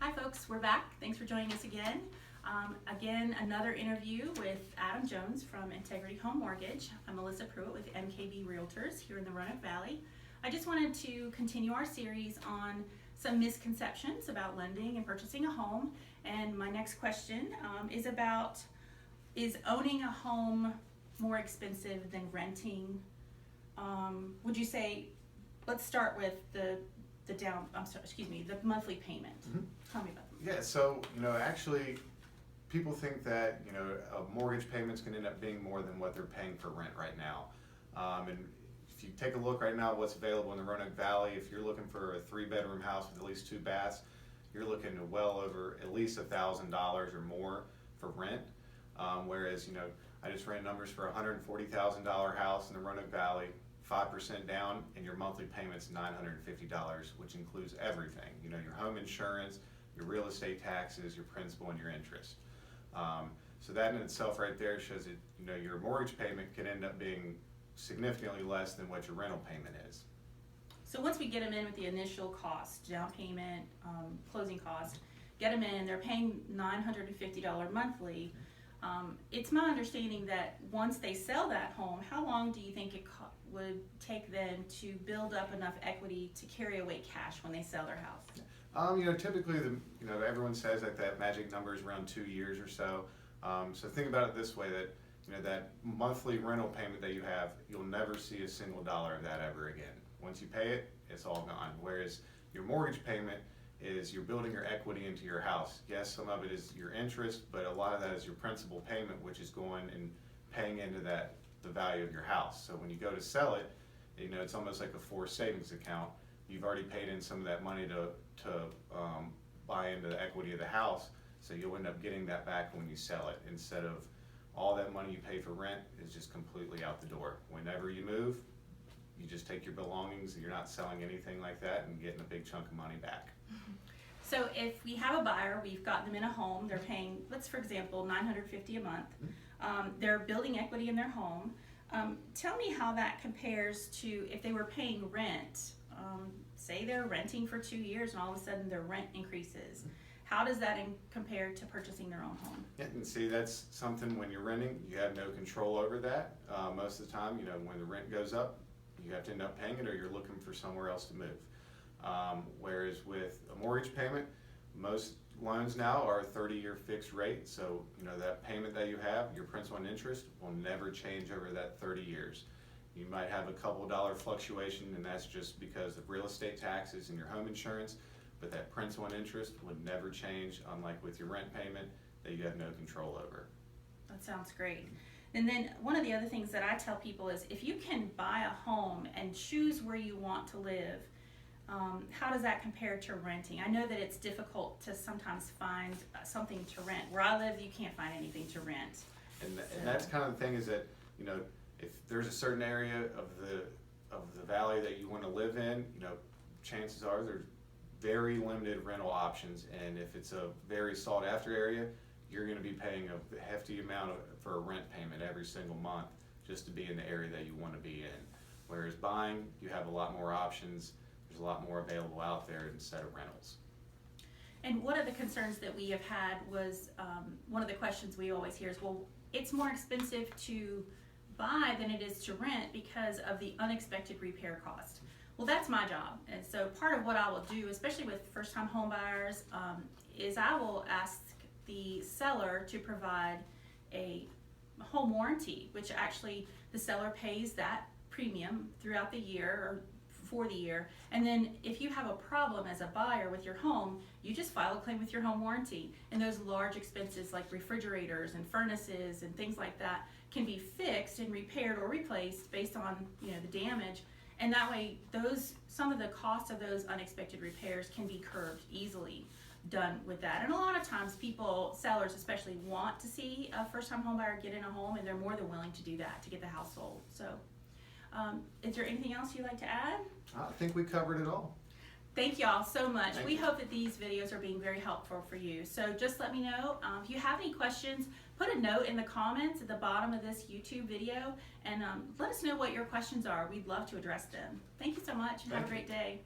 Hi folks, we're back. Thanks for joining us again. Again, another interview with Adam Jones from Integrity Home Mortgage. I'm Melissa Pruett with MKB Realtors here in the Roanoke Valley. I just wanted to continue our series on some misconceptions about lending and purchasing a home. And my next question is owning a home more expensive than renting? Would you say, let's start with the monthly payment. Mm-hmm. Tell me about that. Yeah, so, actually, people think that, mortgage payments can end up being more than what they're paying for rent right now. And if you take a look right now what's available in the Roanoke Valley, if you're looking for a 3-bedroom house with at least 2 baths, you're looking at well over at least $1,000 or more for rent. Whereas, I just ran numbers for a $140,000 house in the Roanoke Valley, 5% down, and your monthly payment's $950, which includes everything. Your home insurance, your real estate taxes, your principal, and your interest. So that in itself right there shows that your mortgage payment can end up being significantly less than what your rental payment is. So once we get them in with the initial cost, down payment, closing cost, get them in, they're paying $950 monthly. It's my understanding that once they sell that home, how long do you think it would take them to build up enough equity to carry away cash when they sell their house? Typically, everyone says that magic number is around 2 years or so. So think about it this way: that that monthly rental payment that you have, you'll never see a single dollar of that ever again. Once you pay it, it's all gone. Whereas your mortgage payment is you're building your equity into your house. Yes, some of it is your interest, but a lot of that is your principal payment, which is going and paying into the value of your house. So when you go to sell it, it's almost like a forced savings account. You've already paid in some of that money to buy into the equity of the house, so you'll end up getting that back when you sell it, instead of all that money you pay for rent is just completely out the door. Whenever you move, you just take your belongings, and you're not selling anything like that and getting a big chunk of money back. So if we have a buyer, we've got them in a home, they're paying, for example, $950 a month. They're building equity in their home. Tell me how that compares to if they were paying rent. Say they're renting for 2 years and all of a sudden their rent increases. How does that compare to purchasing their own home? Yeah, and see, that's something when you're renting, you have no control over that. Most of the time, when the rent goes up, you have to end up paying it, or you're looking for somewhere else to move. Whereas with a mortgage payment, most loans now are a 30-year fixed rate, so that payment that you have, your principal and interest, will never change over that 30 years. You might have a couple dollar fluctuation, and that's just because of real estate taxes and your home insurance, but that principal and interest would never change, unlike with your rent payment that you have no control over. That sounds great. And then one of the other things that I tell people is if you can buy a home and choose where you want to live, how does that compare to renting? I know that it's difficult to sometimes find something to rent. Where I live, you can't find anything to rent. And that's kind of the thing, is that if there's a certain area of the valley that you want to live in, chances are there's very limited rental options. And if it's a very sought after area, you're going to be paying a hefty amount for a rent payment every single month just to be in the area that you want to be in. Whereas buying, you have a lot more options. There's a lot more available out there instead of rentals. And one of the concerns that we have had was, one of the questions we always hear is, well, it's more expensive to buy than it is to rent because of the unexpected repair cost. Well, that's my job. And so part of what I will do, especially with first-time home buyers, is I will ask the seller to provide a home warranty, which actually the seller pays that premium throughout the year or for the year. And then if you have a problem as a buyer with your home, you just file a claim with your home warranty. And those large expenses like refrigerators and furnaces and things like that can be fixed and repaired or replaced based on the damage. And that way, some of the cost of those unexpected repairs can be curbed easily done with that. And a lot of times sellers especially, want to see a first-time home buyer get in a home, and they're more than willing to do that to get the house sold. So is there anything else you'd like to add? I think we covered it all. Thank y'all so much. Thank we you. hope that these videos are being very helpful for you. So just let me know. If you have any questions, put a note in the comments at the bottom of this YouTube video, and let us know what your questions are. We'd love to address them. Thank you so much, and have a great day.